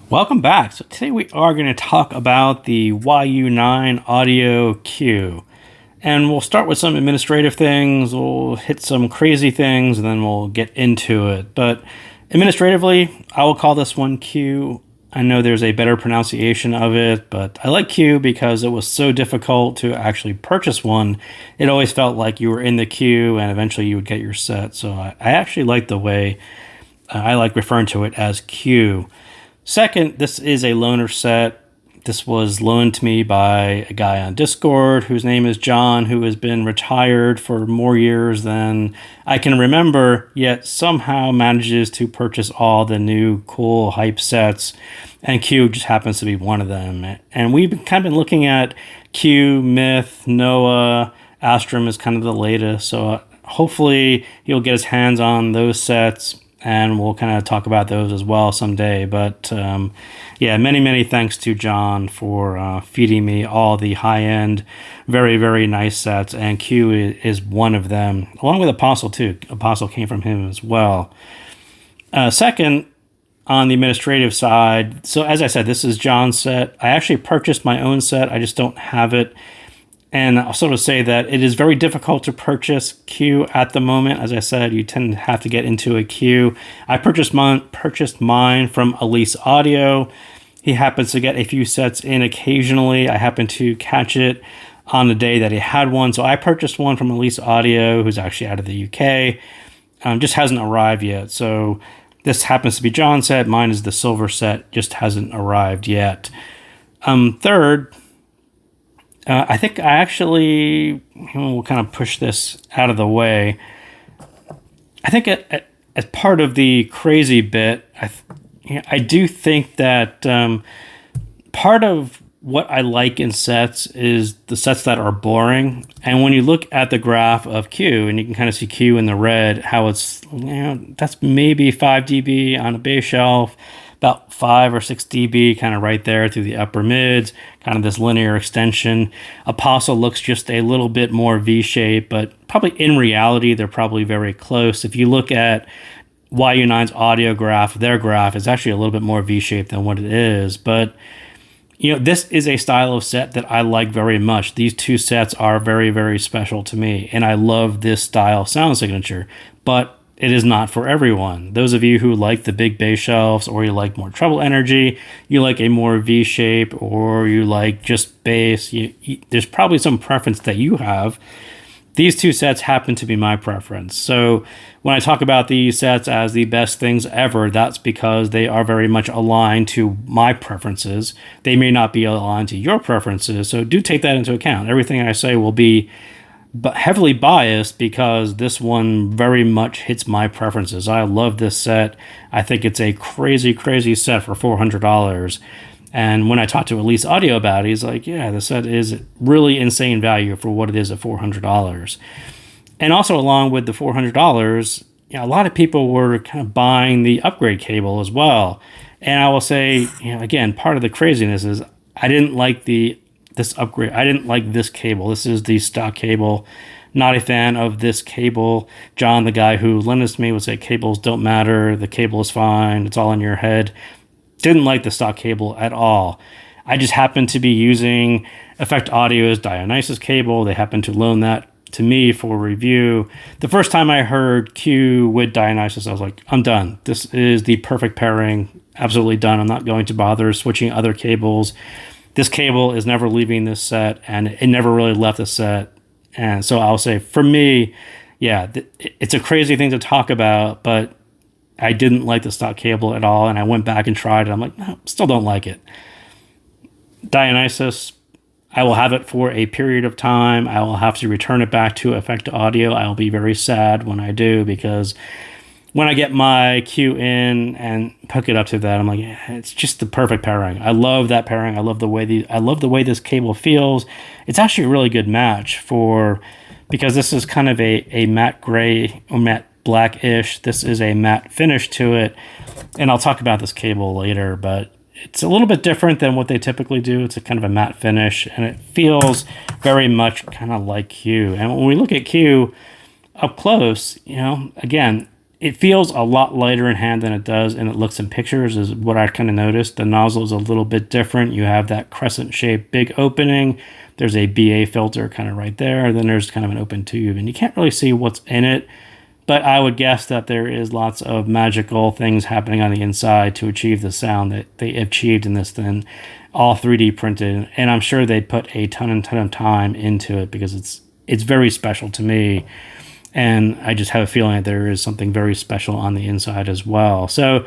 Welcome back. So today we are going to talk about the YU9 Audio Que. And we'll start with some administrative things, we'll hit some crazy things, and then we'll get into it. But administratively, I will call this one Que. I know there's a better pronunciation of it, but I like Que because it was so difficult to actually purchase one. It always felt like you were in the queue and eventually you would get your set. So I actually like the way I like referring to it as Que. Second, this is a loaner set. This was loaned to me by a guy on Discord whose name is John, who has been retired for more years than I can remember, yet somehow manages to purchase all the new cool hype sets, and Que just happens to be one of them. And we've kind of been looking at Que, Myth, Noah, Astrum is kind of the latest, so hopefully he'll get his hands on those sets, and we'll kind of talk about those as well someday. But yeah, many thanks to John for feeding me all the high-end, very nice sets, and Que is one of them, along with Apostle too. Apostle came from him as well. Second, on the administrative side, so as I said, this is John's set. I actually purchased my own set. I just don't have it. And I'll sort of say that it is very difficult to purchase Que at the moment. As I said, you tend to have to get into a queue. I purchased mine from Elise Audio. He happens to get a few sets in occasionally. I happen to catch it on the day that he had one. So I purchased one from Elise Audio, who's actually out of the UK. Just hasn't arrived yet. So this happens to be John's set. Mine is the silver set, just hasn't arrived yet. Third, I think I actually will kind of push this out of the way. I think as part of the crazy bit, I do think that part of what I like in sets is the sets that are boring. And when you look at the graph of Que, and you can kind of see Que in the red, how it's, that's maybe 5 dB on a base shelf, about 5 or 6 dB kind of right there through the upper mids, kind of this linear extension. Apostle looks just a little bit more V-shaped, but probably in reality, they're probably very close. If you look at YU9's audio graph, their graph is actually a little bit more V-shaped than what it is. But, this is a style of set that I like very much. These two sets are very special to me, and I love this style sound signature. But it is not for everyone. Those of you who like the big bass shelves, or you like more treble energy, you like a more V shape, or you like just bass, there's probably some preference that you have. These two sets happen to be my preference. So when I talk about these sets as the best things ever, that's because they are very much aligned to my preferences. They may not be aligned to your preferences, so do take that into account. Everything I say will be but heavily biased because this one very much hits my preferences. I love this set. I think it's a crazy set for $400. And when I talked to Elise Audio about it, he's like, yeah, the set is really insane value for what it is at $400. And also along with the $400, a lot of people were kind of buying the upgrade cable as well. And I will say, again, part of the craziness is I didn't like this upgrade. I didn't like this cable. This is the stock cable. Not a fan of this cable. John, the guy who lent this to me, would say cables don't matter. The cable is fine. It's all in your head. Didn't like the stock cable at all. I just happened to be using Effect Audio's Dionysus cable. They happened to loan that to me for review. The first time I heard Que with Dionysus, I was like, I'm done. This is the perfect pairing. Absolutely done. I'm not going to bother switching other cables. This cable is never leaving this set, and it never really left the set. And so I'll say, for me, yeah, it's a crazy thing to talk about, but I didn't like the stock cable at all, and I went back and tried it. I'm like, no, still don't like it. Dionysus, I will have it for a period of time. I will have to return it back to Effect Audio. I will be very sad when I do, because when I get my Que in and hook it up to that, I'm like, yeah, it's just the perfect pairing. I love that pairing. I love the way this cable feels. It's actually a really good match because this is kind of a matte gray or matte black-ish. This is a matte finish to it, and I'll talk about this cable later, but it's a little bit different than what they typically do. It's a kind of a matte finish, and it feels very much kind of like Que. And when we look at Que up close, again, It feels a lot lighter in hand than it does, and it looks in pictures, is what I kind of noticed. The nozzle is a little bit different. You have that crescent-shaped big opening. There's a BA filter kind of right there. Then there's kind of an open tube, and you can't really see what's in it. But I would guess that there is lots of magical things happening on the inside to achieve the sound that they achieved in this thing, all 3D printed. And I'm sure they put a ton of time into it because it's very special to me. And I just have a feeling that there is something very special on the inside as well. So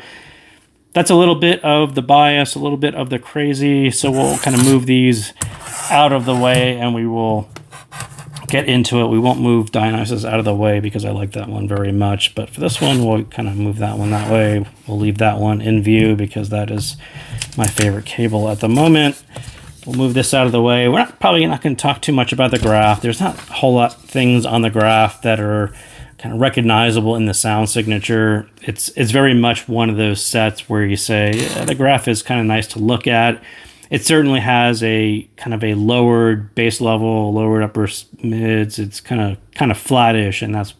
that's a little bit of the bias, a little bit of the crazy. So we'll kind of move these out of the way and we will get into it. We won't move Dionysus out of the way because I like that one very much. But for this one, we'll kind of move that one that way. We'll leave that one in view because that is my favorite cable at the moment. We'll move this out of the way. We're probably not going to talk too much about the graph. There's not a whole lot of things on the graph that are kind of recognizable in the sound signature. It's very much one of those sets where you say, yeah, the graph is kind of nice to look at. It certainly has a kind of a lowered bass level, lowered upper mids. It's kind of flattish, and that's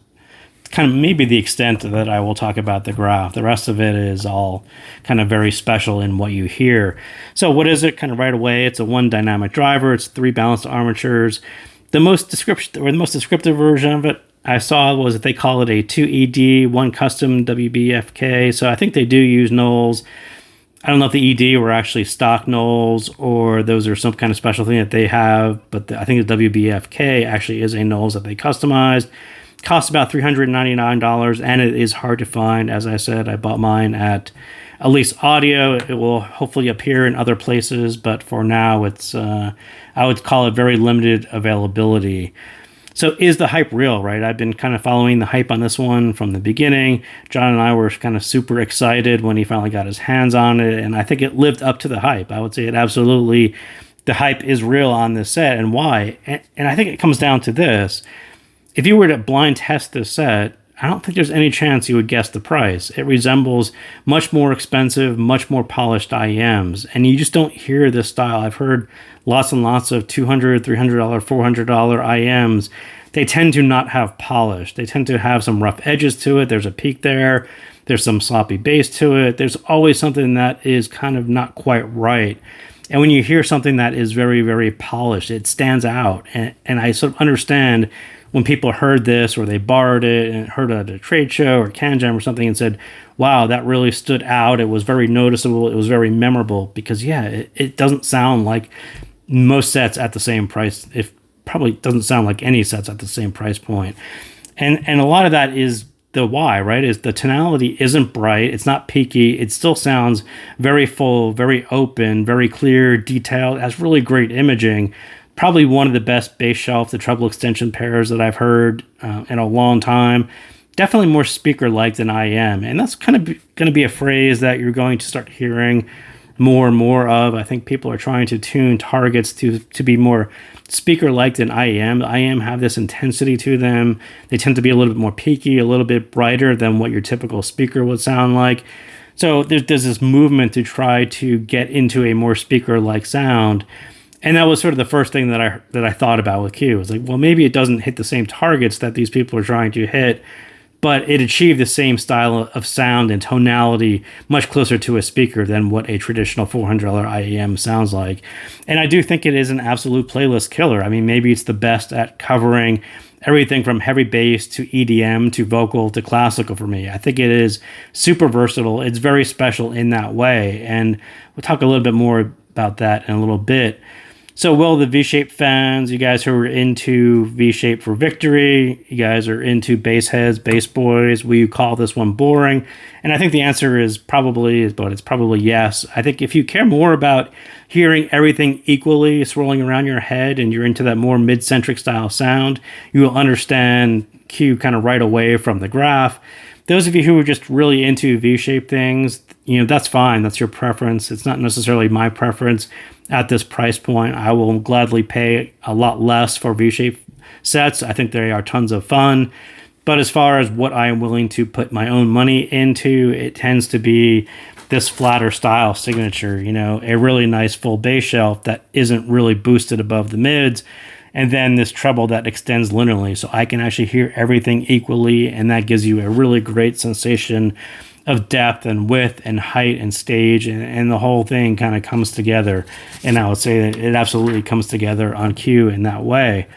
kind of maybe the extent that I will talk about the graph. The rest of it is all kind of very special in what you hear. So what is it? Kind of right away, it's a one dynamic driver. It's 3 balanced armatures. The most descriptive version of it I saw was that they call it a 2 ED, 1 custom WBFK. So I think they do use nulls. I don't know if the ED were actually stock nulls or those are some kind of special thing that they have, but I think the WBFK actually is a nulls that they customized. Costs about $399, and it is hard to find. As I said, I bought mine at least Audio. It will hopefully appear in other places, but for now, it's I would call it very limited availability. So is the hype real, right? I've been kind of following the hype on this one from the beginning. John and I were kind of super excited when he finally got his hands on it, and I think it lived up to the hype. I would say it absolutely, the hype is real on this set, and why? And I think it comes down to this. If you were to blind test this set, I don't think there's any chance you would guess the price. It resembles much more expensive, much more polished IEMs, and you just don't hear this style. I've heard lots and lots of $200, $300, $400 IEMs. They tend to not have polish. They tend to have some rough edges to it. There's a peak there. There's some sloppy bass to it. There's always something that is kind of not quite right. And when you hear something that is very, very polished, it stands out. And I sort of understand when people heard this or they borrowed it and heard it at a trade show or CanJam or something and said, wow, that really stood out. It was very noticeable. It was very memorable because, yeah, it doesn't sound like most sets at the same price. It probably doesn't sound like any sets at the same price point. And a lot of that is the why, right? Is the tonality isn't bright. It's not peaky. It still sounds very full, very open, very clear, detailed. It has really great imaging. Probably one of the best bass shelf, the treble extension pairs that I've heard in a long time. Definitely more speaker-like than IEM. And that's kind of going to be a phrase that you're going to start hearing more and more of. I think people are trying to tune targets to be more speaker-like than IEM. The IEM have this intensity to them. They tend to be a little bit more peaky, a little bit brighter than what your typical speaker would sound like. So there's this movement to try to get into a more speaker-like sound. And that was sort of the first thing that I thought about with Q. It was like, well, maybe it doesn't hit the same targets that these people are trying to hit, but it achieved the same style of sound and tonality much closer to a speaker than what a traditional $400 IEM sounds like. And I do think it is an absolute playlist killer. I mean, maybe it's the best at covering everything from heavy bass to EDM to vocal to classical for me. I think it is super versatile. It's very special in that way. And we'll talk a little bit more about that in a little bit. So, well, the V-Shape fans, you guys who are into V-Shape for victory, you guys are into bass heads, bass boys, will you call this one boring? And I think the answer is probably yes. I think if you care more about hearing everything equally swirling around your head and you're into that more mid-centric style sound, you will understand Q kind of right away from the graph. Those of you who are just really into V-Shape things, that's fine. That's your preference. It's not necessarily my preference at this price point. I will gladly pay a lot less for V-Shape sets. I think they are tons of fun. But as far as what I am willing to put my own money into, it tends to be this flatter style signature, a really nice full bass shelf that isn't really boosted above the mids. and then this treble that extends linearly, so I can actually hear everything equally, and that gives you a really great sensation of depth and width and height and stage, and the whole thing kind of comes together. And I would say that it absolutely comes together on cue in that way.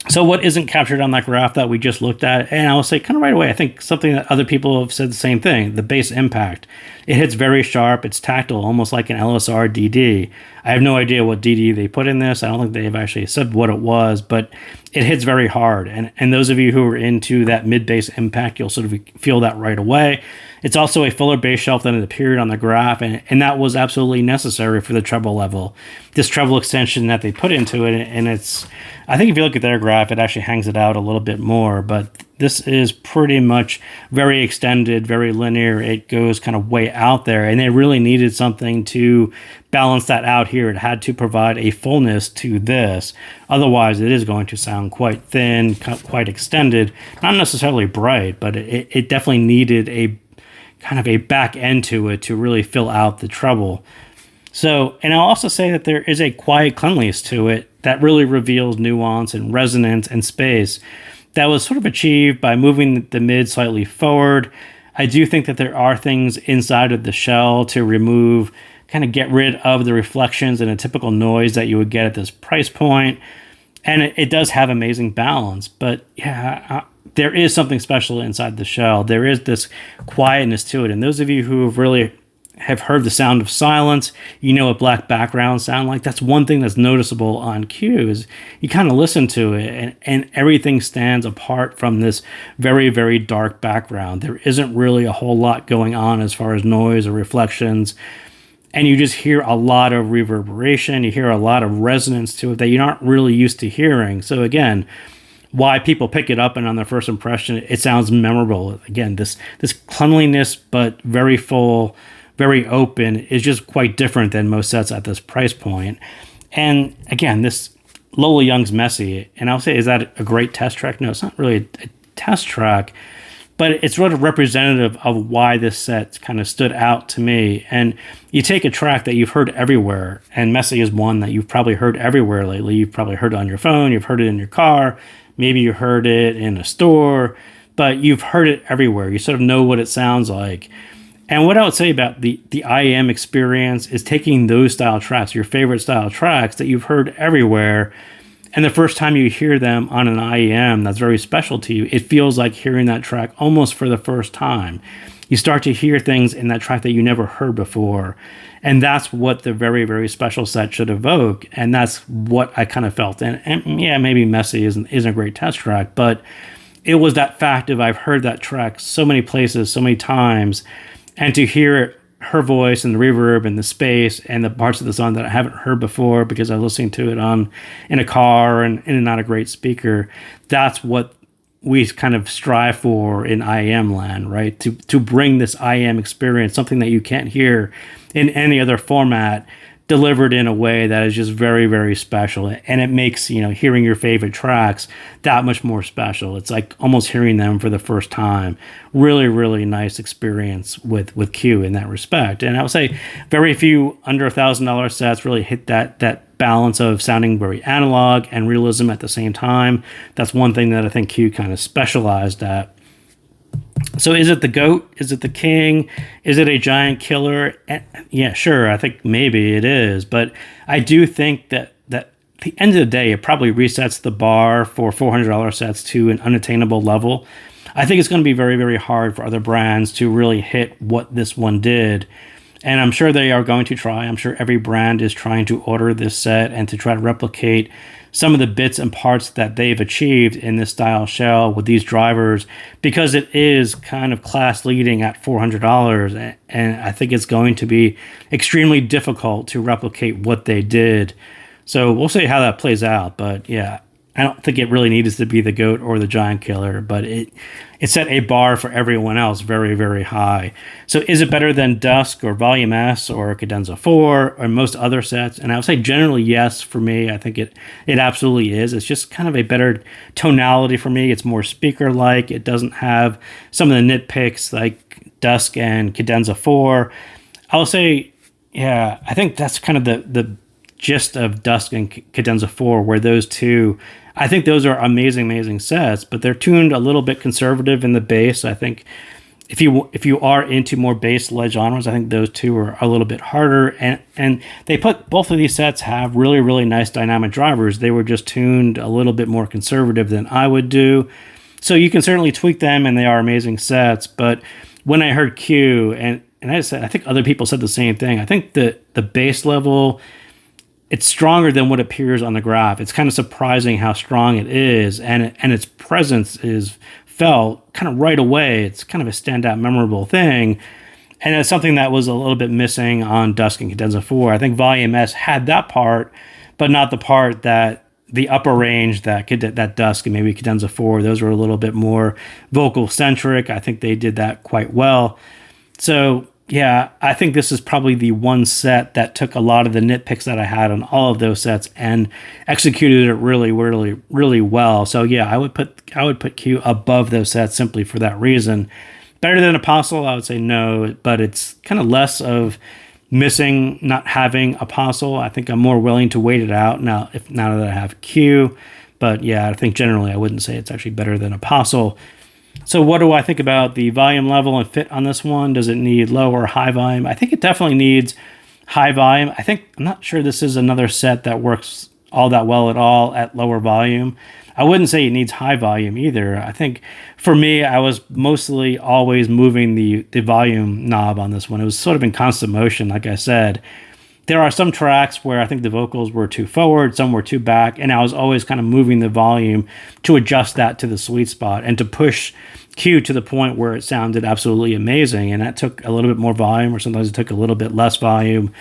So what isn't captured on that graph that we just looked at, and I will say kind of right away, I think something that other people have said the same thing, the bass impact. It hits very sharp, it's tactile, almost like an LSR DD. I have no idea what DD they put in this. I don't think they've actually said what it was, but it hits very hard. And those of you who are into that mid-bass impact, you'll sort of feel that right away. It's also a fuller bass shelf than it appeared on the graph, and that was absolutely necessary for the treble level. This treble extension that they put into it, and it's, I think if you look at their graph, it actually hangs it out a little bit more, but this is pretty much very extended, very linear. It goes kind of way out there, and they really needed something to balance that out here. It had to provide a fullness to this. Otherwise, it is going to sound quite thin, quite extended, not necessarily bright, but it definitely needed a kind of a back end to it to really fill out the treble. So, and I'll also say that there is a quiet cleanliness to it that really reveals nuance and resonance and space that was sort of achieved by moving the mid slightly forward. I do think that there are things inside of the shell to remove, kind of get rid of the reflections and a typical noise that you would get at this price point. And it does have amazing balance, but yeah, there is something special inside the shell. There is this quietness to it. And those of you who have heard the sound of silence, you know what black backgrounds sound like. That's one thing that's noticeable on cue is you kind of listen to it and everything stands apart from this very, very dark background. There isn't really a whole lot going on as far as noise or reflections. And you just hear a lot of reverberation. You hear a lot of resonance to it that you're not really used to hearing. So again, why people pick it up and on their first impression, it sounds memorable. Again, this cleanliness, but very full, very open, is just quite different than most sets at this price point. And again, this Lola Young's Messy, and I'll say, is that a great test track? No, it's not really a test track, but it's sort of representative of why this set kind of stood out to me. And you take a track that you've heard everywhere, and Messy is one that you've probably heard everywhere lately. You've probably heard it on your phone, you've heard it in your car, maybe you heard it in a store, but you've heard it everywhere. You sort of know what it sounds like. And what I would say about the IEM experience is taking those style tracks, your favorite style tracks that you've heard everywhere, and the first time you hear them on an IEM that's very special to you, it feels like hearing that track almost for the first time. You start to hear things in that track that you never heard before. And that's what the very, very special set should evoke. And that's what I kind of felt. And yeah, maybe Messy isn't a great test track, but it was that fact of I've heard that track so many places, so many times, and to hear her voice and the reverb and the space and the parts of the song that I haven't heard before because I was listening to it in a car and not a great speaker. That's what we kind of strive for in IEM land, right? To bring this IEM experience, something that you can't hear in any other format, delivered in a way that is just very, very special. And it makes, hearing your favorite tracks that much more special. It's like almost hearing them for the first time. Really, really nice experience with Q in that respect. And I would say very few under $1,000 sets really hit that balance of sounding very analog and realism at the same time. That's one thing that I think Q kind of specialized at. So is it the GOAT? Is it the king? Is it a giant killer? Yeah, sure. I think maybe it is. But I do think that at the end of the day, it probably resets the bar for $400 sets to an unattainable level. I think it's going to be very, very hard for other brands to really hit what this one did. And I'm sure they are going to try. I'm sure every brand is trying to order this set and to try to replicate some of the bits and parts that they've achieved in this style shell with these drivers, because it is kind of class leading at $400. And I think it's going to be extremely difficult to replicate what they did. So we'll see how that plays out. But yeah, I don't think it really needs to be the GOAT or the giant killer, but it set a bar for everyone else very, very high. So is it better than Dusk or Volume S or Cadenza 4 or most other sets? And I would say generally yes for me. I think it absolutely is. It's just kind of a better tonality for me. It's more speaker-like. It doesn't have some of the nitpicks like Dusk and Cadenza 4. I'll say, yeah, I think that's kind of the gist of Dusk and Cadenza 4, where those two, I think those are amazing sets, but they're tuned a little bit conservative in the bass. I think if you are into more bass-led genres, I think those two are a little bit harder. And they put both of these sets have really nice dynamic drivers. They were just tuned a little bit more conservative than I would do. So you can certainly tweak them, and they are amazing sets. But when I heard Q, and I said, I think other people said the same thing. I think the bass level, it's stronger than what appears on the graph. It's kind of surprising how strong it is, and its presence is felt kind of right away. It's kind of a standout, memorable thing, and it's something that was a little bit missing on Dusk and Cadenza 4. I think Volume S had that part, but not the part that the upper range that Dusk and maybe Cadenza 4. Those were a little bit more vocal centric. I think they did that quite well. So yeah, I think this is probably the one set that took a lot of the nitpicks that I had on all of those sets and executed it really well. So yeah, I would put Q above those sets simply for that reason. Better than Apostle, I would say no, but it's kind of less of missing not having Apostle. I think I'm more willing to wait it out now that I have Q. But yeah, I think generally I wouldn't say it's actually better than Apostle. So what do I think about the volume level and fit on this one? Does it need low or high volume? I think it definitely needs high volume. I'm not sure this is another set that works all that well at all at lower volume. I wouldn't say it needs high volume either. I think for me, I was mostly always moving the volume knob on this one. It was sort of in constant motion, like I said. There are some tracks where I think the vocals were too forward, some were too back, and I was always kind of moving the volume to adjust that to the sweet spot and to push Q to the point where it sounded absolutely amazing. And that took a little bit more volume, or sometimes it took a little bit less volume.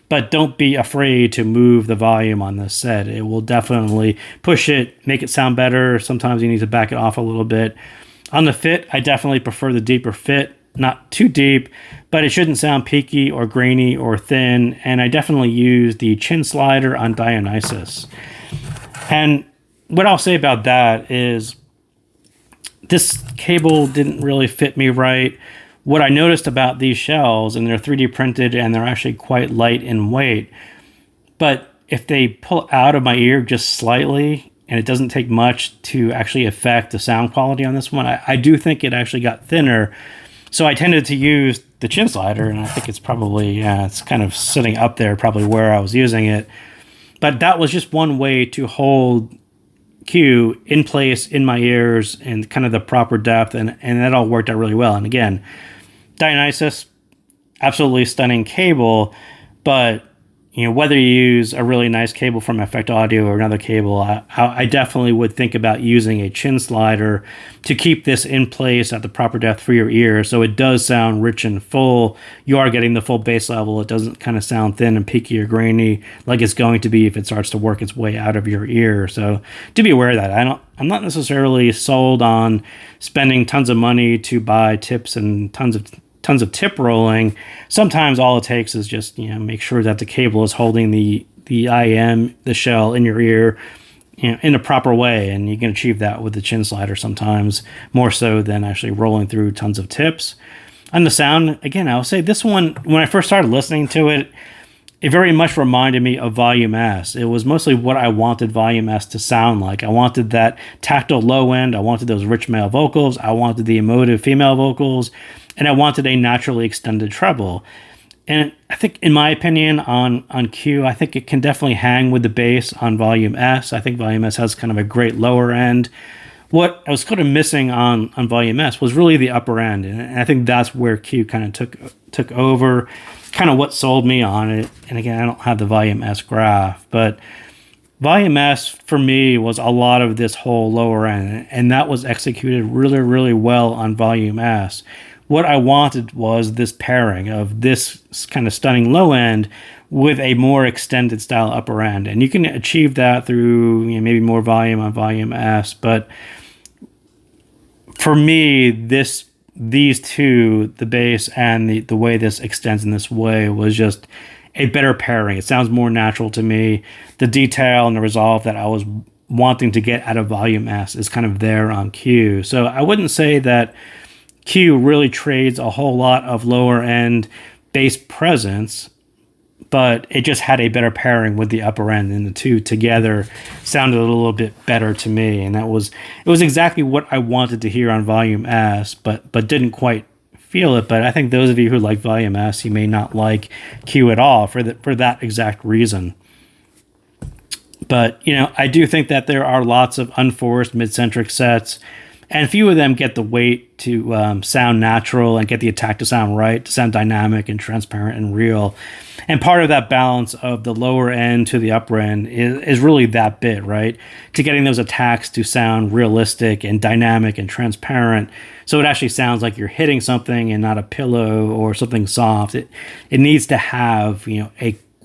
But don't be afraid to move the volume on this set. It will definitely push it, make it sound better. Sometimes you need to back it off a little bit. On the fit, I definitely prefer the deeper fit. Not too deep, but it shouldn't sound peaky or grainy or thin. And I definitely use the chin slider on Dionysus. And what I'll say about that is this cable didn't really fit me right. What I noticed about these shells, and they're 3D printed and they're actually quite light in weight, but if they pull out of my ear just slightly, and it doesn't take much to actually affect the sound quality on this one, I do think it actually got thinner. So I tended to use the chin slider, and I think it's probably, it's kind of sitting up there, probably where I was using it. But that was just one way to hold Q in place in my ears and kind of the proper depth, and that all worked out really well. And again, Dionysus, absolutely stunning cable, but whether you use a really nice cable from Effect Audio or another cable, I definitely would think about using a chin slider to keep this in place at the proper depth for your ear, so it does sound rich and full. You are getting the full bass level. It doesn't kind of sound thin and peaky or grainy like it's going to be if it starts to work its way out of your ear. So to be aware of that. I'm not necessarily sold on spending tons of money to buy tips and tons of tip rolling. Sometimes all it takes is just make sure that the cable is holding the shell in your ear in a proper way, and you can achieve that with the chin slider sometimes more so than actually rolling through tons of tips. On the sound, again, I'll say this one, when I first started listening to it, it very much reminded me of Volume S. It was mostly what I wanted Volume S to sound like. I wanted that tactile low end. I wanted those rich male vocals. I wanted the emotive female vocals. And I wanted a naturally extended treble. And I think, in my opinion, on Q, I think it can definitely hang with the bass on Volume S. I think Volume S has kind of a great lower end. What I was kind of missing on Volume S was really the upper end. And I think that's where Q kind of took over, kind of what sold me on it. And again, I don't have the Volume S graph, but Volume S for me was a lot of this whole lower end, and that was executed really well on Volume S. What I wanted was this pairing of this kind of stunning low end with a more extended style upper end. And you can achieve that through maybe more volume on Volume S. But for me, these two, the bass and the way this extends in this way, was just a better pairing. It sounds more natural to me. The detail and the resolve that I was wanting to get out of Volume S is kind of there on Q. So I wouldn't say that Q really trades a whole lot of lower end bass presence, but it just had a better pairing with the upper end, and the two together sounded a little bit better to me. And it was exactly what I wanted to hear on Volume S, but didn't quite feel it. But I think those of you who like Volume S, you may not like Q at all for that exact reason. But, I do think that there are lots of unforced mid-centric sets, and few of them get the weight to sound natural and get the attack to sound right, to sound dynamic and transparent and real. And part of that balance of the lower end to the upper end is really that bit, right? To getting those attacks to sound realistic and dynamic and transparent, so it actually sounds like you're hitting something and not a pillow or something soft. It needs to have,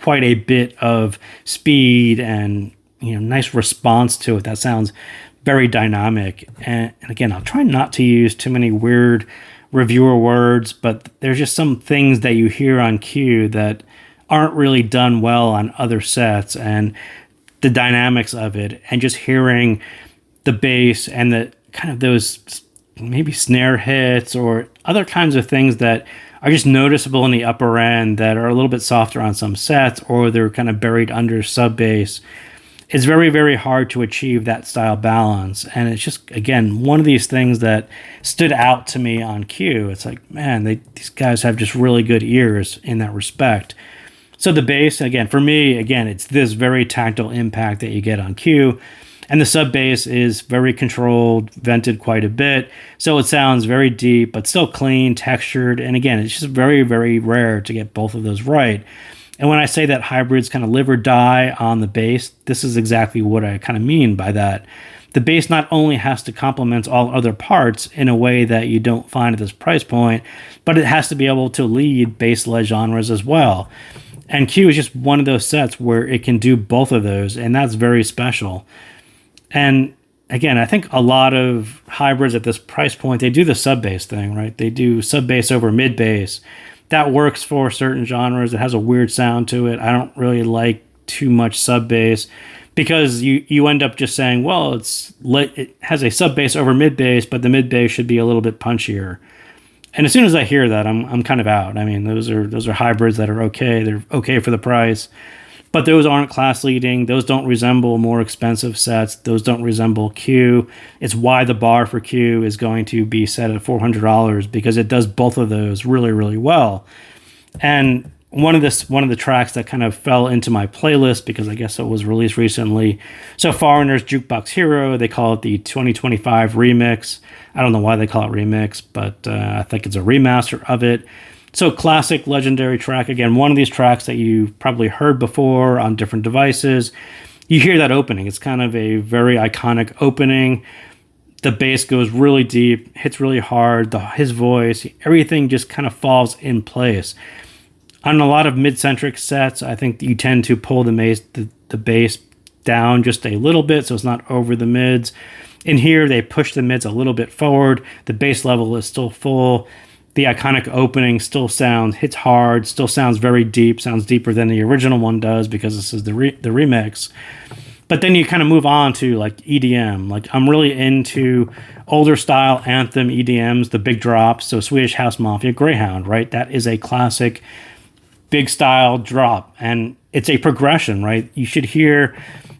quite a bit of speed and, nice response to it that sounds very dynamic. And again, I'll try not to use too many weird reviewer words, but there's just some things that you hear on Q that aren't really done well on other sets, and the dynamics of it, and just hearing the bass and the kind of those maybe snare hits or other kinds of things that are just noticeable in the upper end that are a little bit softer on some sets, or they're kind of buried under sub bass. It's very, very hard to achieve that style balance. And it's just, again, one of these things that stood out to me on Q. It's like, man, these guys have just really good ears in that respect. So the bass, again, for me, it's this very tactile impact that you get on Q. And the sub bass is very controlled, vented quite a bit. So it sounds very deep, but still clean, textured. And again, it's just very, very rare to get both of those right. And when I say that hybrids kind of live or die on the bass, this is exactly what I kind of mean by that. The bass not only has to complement all other parts in a way that you don't find at this price point, but it has to be able to lead bass-led genres as well. And Q is just one of those sets where it can do both of those, and that's very special. And again, I think a lot of hybrids at this price point, they do the sub bass thing, right? They do sub bass over mid bass. That works for certain genres. It has a weird sound to it. I don't really like too much sub bass, because you end up just saying, well, it has a sub bass over mid bass, but the mid bass should be a little bit punchier. And as soon as I hear that, I'm kind of out. I mean, those are hybrids that are okay. They're okay for the price. But those aren't class leading. Those don't resemble more expensive sets. Those don't resemble Q. It's why the bar for Q is going to be set at $400, because it does both of those really, really well. And one of the tracks that kind of fell into my playlist, because I guess it was released recently. So Foreigner's Jukebox Hero, they call it the 2025 remix. I don't know why they call it remix, but I think it's a remaster of it. So classic, legendary track. Again, one of these tracks that you've probably heard before on different devices. You hear that opening. It's kind of a very iconic opening. The bass goes really deep, hits really hard. His voice, everything just kind of falls in place. On a lot of mid-centric sets, I think you tend to pull the bass down just a little bit so it's not over the mids. In here, they push the mids a little bit forward. The bass level is still full. The iconic opening still hits hard, still sounds very deep, sounds deeper than the original one does, because this is the remix. But then you kind of move on to like EDM. Like, I'm really into older style anthem EDMs, the big drops. So Swedish House Mafia, Greyhound, right? That is a classic big style drop, and it's a progression, right? You should hear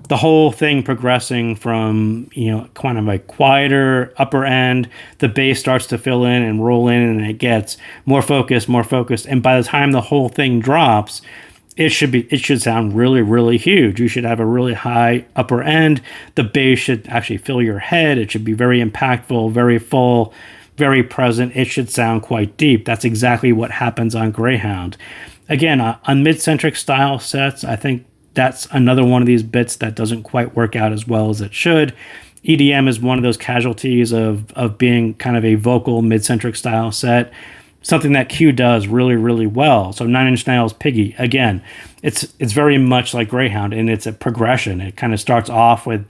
the whole thing progressing from, kind of a quieter upper end. The bass starts to fill in and roll in, and it gets more focused. And by the time the whole thing drops, it should sound really, really huge. You should have a really high upper end. The bass should actually fill your head. It should be very impactful, very full, very present. It should sound quite deep. That's exactly what happens on Greyhound. Again, on mid-centric style sets, I think that's another one of these bits that doesn't quite work out as well as it should. EDM is one of those casualties of being kind of a vocal mid-centric style set, something that Q does really, really well. So Nine Inch Nails' Piggy, again, it's very much like Greyhound, and it's a progression. It kind of starts off with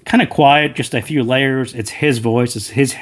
kind of quiet, just a few layers. It's his voice, it's his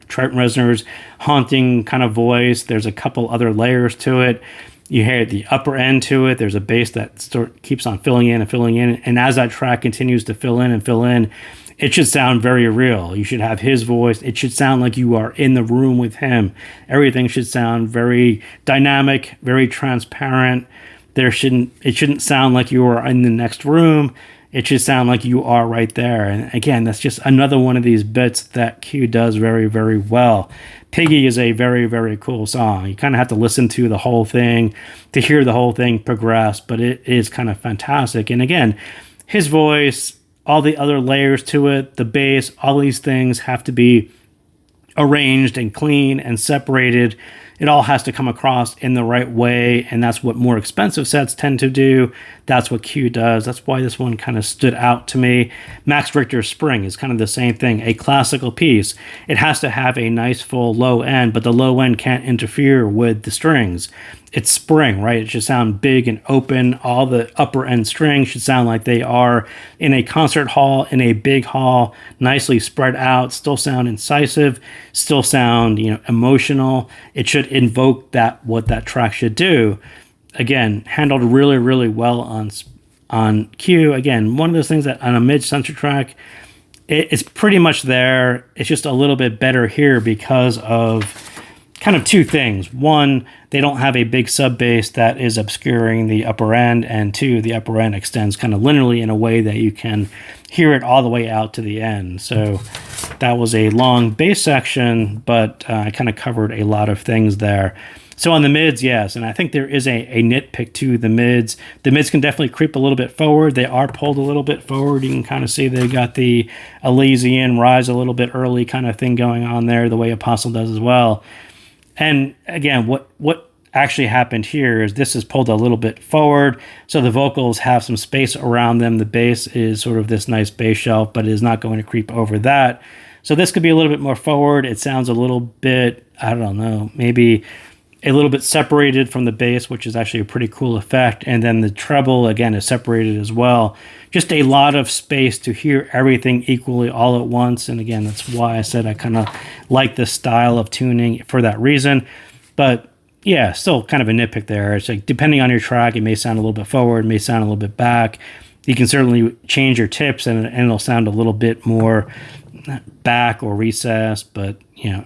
Trent Reznor's haunting kind of voice. There's a couple other layers to it. You hear the upper end to it. There's a bass that keeps on filling in and filling in. And as that track continues to fill in, it should sound very real. You should have his voice. It should sound like you are in the room with him. Everything should sound very dynamic, very transparent. It shouldn't sound like you are in the next room. It should sound like you are right there. And again, that's just another one of these bits that Q does very, very well. Piggy is a very, very cool song. You kind of have to listen to the whole thing to hear the whole thing progress, but it is kind of fantastic. And again, his voice, all the other layers to it, the bass, all these things have to be arranged and clean and separated. It all has to come across in the right way, and that's what more expensive sets tend to do. That's what Q does. That's why this one kind of stood out to me. Max Richter's Spring is kind of the same thing, a classical piece. It has to have a nice full low end, but the low end can't interfere with the strings. It's spring, right? It should sound big and open. All the upper end strings should sound like they are in a concert hall, in a big hall, nicely spread out, still sound incisive, still sound, emotional. It should invoke what that track should do. Again, handled really, really well on Q. Again, one of those things that on a mid-center track, it's pretty much there. It's just a little bit better here because of kind of two things. One, they don't have a big sub bass that is obscuring the upper end, and two, the upper end extends kind of linearly in a way that you can hear it all the way out to the end. So that was a long bass section, but I kind of covered a lot of things there. So on the mids, yes, and I think there is a nitpick to the mids. The mids can definitely creep a little bit forward. They are pulled a little bit forward. You can kind of see they got the Elysian rise a little bit early kind of thing going on there, the way Apostle does as well. And again, what actually happened here is this is pulled a little bit forward, so the vocals have some space around them. The bass is sort of this nice bass shelf, but it is not going to creep over that. So this could be a little bit more forward. It sounds a little bit, I don't know, maybe a little bit separated from the bass, which is actually a pretty cool effect. And then the treble, again, is separated as well. Just a lot of space to hear everything equally all at once. And again, that's why I said I kind of like this style of tuning for that reason. But yeah, still kind of a nitpick there. It's like, depending on your track, it may sound a little bit forward, it may sound a little bit back. You can certainly change your tips and it'll sound a little bit more back or recessed, but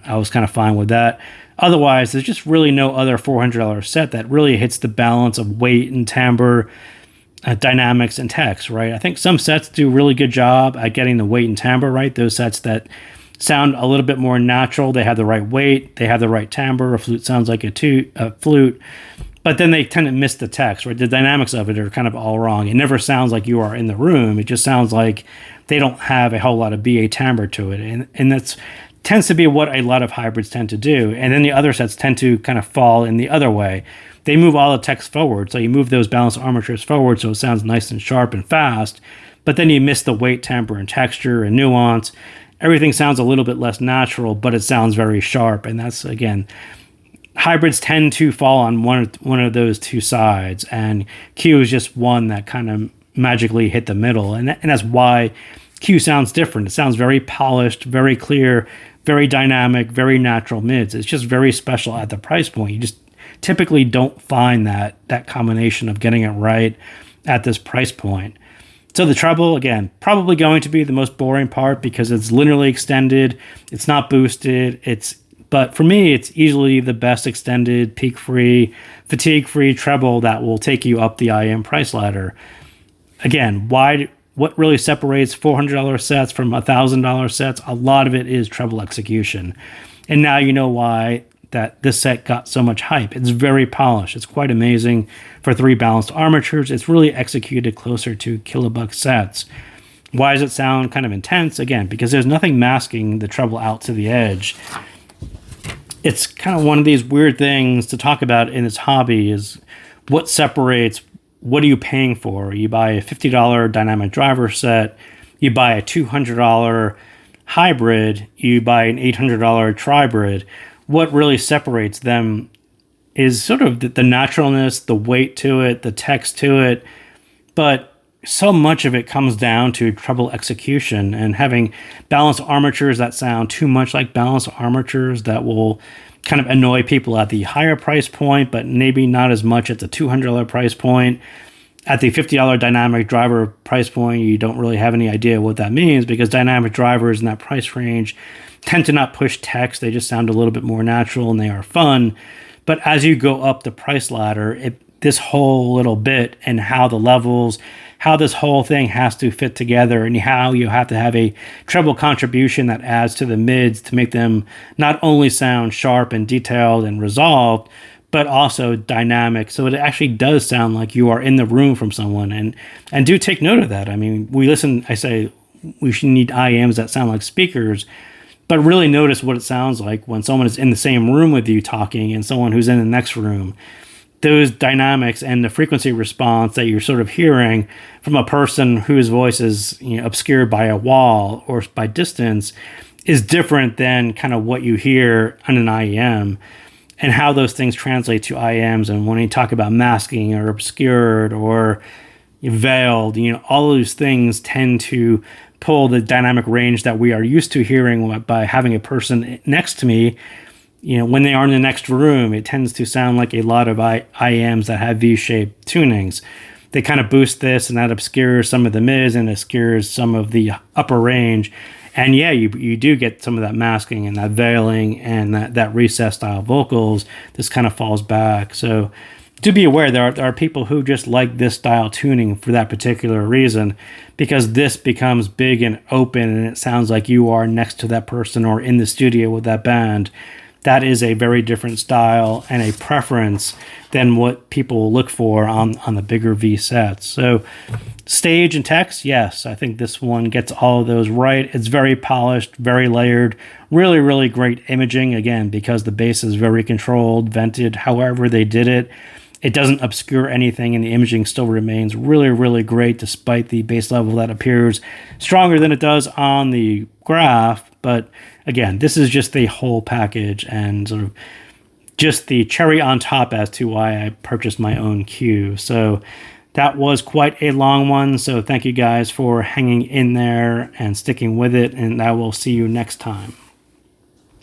I was kind of fine with that. Otherwise, there's just really no other $400 set that really hits the balance of weight and timbre, dynamics, and text, right? I think some sets do a really good job at getting the weight and timbre right. Those sets that sound a little bit more natural, they have the right weight, they have the right timbre. A flute sounds like a flute, but then they tend to miss the text, right? The dynamics of it are kind of all wrong. It never sounds like you are in the room. It just sounds like they don't have a whole lot of BA timbre to it, and that's tends to be what a lot of hybrids tend to do. And then the other sets tend to kind of fall in the other way. They move all the text forward. So you move those balanced armatures forward so it sounds nice and sharp and fast, but then you miss the weight, timbre, and texture and nuance. Everything sounds a little bit less natural, but it sounds very sharp. And that's, again, hybrids tend to fall on one of those two sides. And Q is just one that kind of magically hit the middle. And that's why Q sounds different. It sounds very polished, very clear, very dynamic, very natural mids. It's just very special at the price point. You just typically don't find that combination of getting it right at this price point. So the treble, again, probably going to be the most boring part because it's linearly extended. It's not boosted. But for me, it's easily the best extended, peak-free, fatigue-free treble that will take you up the IM price ladder. Again, what really separates $400 sets from $1,000 sets? A lot of it is treble execution. And now you know why that this set got so much hype. It's very polished. It's quite amazing for 3 balanced armatures. It's really executed closer to kilobuck sets. Why does it sound kind of intense? Again, because there's nothing masking the treble out to the edge. It's kind of one of these weird things to talk about in this hobby is what separates. What are you paying for? You buy a $50 dynamic driver set, you buy a $200 hybrid, you buy an $800 tribrid. What really separates them is sort of the naturalness, the weight to it, the text to it, but so much of it comes down to treble execution and having balanced armatures that sound too much like balanced armatures that will kind of annoy people at the higher price point, but maybe not as much at the $200 price point. At the $50 dynamic driver price point, you don't really have any idea what that means because dynamic drivers in that price range tend to not push text. They just sound a little bit more natural and they are fun. But as you go up the price ladder, this whole little bit and how the levels, how this whole thing has to fit together, and how you have to have a treble contribution that adds to the mids to make them not only sound sharp and detailed and resolved, but also dynamic. So it actually does sound like you are in the room from someone. And do take note of that. I mean, I say we should need IEMs that sound like speakers, but really notice what it sounds like when someone is in the same room with you talking and someone who's in the next room. Those dynamics and the frequency response that you're sort of hearing from a person whose voice is, obscured by a wall or by distance is different than kind of what you hear on an IEM, and how those things translate to IEMs. And when you talk about masking or obscured or veiled, all those things tend to pull the dynamic range that we are used to hearing by having a person next to me. When they are in the next room, it tends to sound like a lot of IEMs that have V-shaped tunings. They kind of boost this, and that obscures some of the mids and obscures some of the upper range. And yeah, you do get some of that masking and that veiling and that recessed style vocals. This kind of falls back. So do be aware there are people who just like this style tuning for that particular reason, because this becomes big and open and it sounds like you are next to that person or in the studio with that band. That is a very different style and a preference than what people look for on the bigger V sets. So stage and text, yes, I think this one gets all of those right. It's very polished, very layered, really, really great imaging, again, because the bass is very controlled, vented, however they did it. It doesn't obscure anything, and the imaging still remains really, really great despite the bass level that appears stronger than it does on the graph. But again, this is just the whole package and sort of just the cherry on top as to why I purchased my own cue. So that was quite a long one. So thank you guys for hanging in there and sticking with it, and I will see you next time.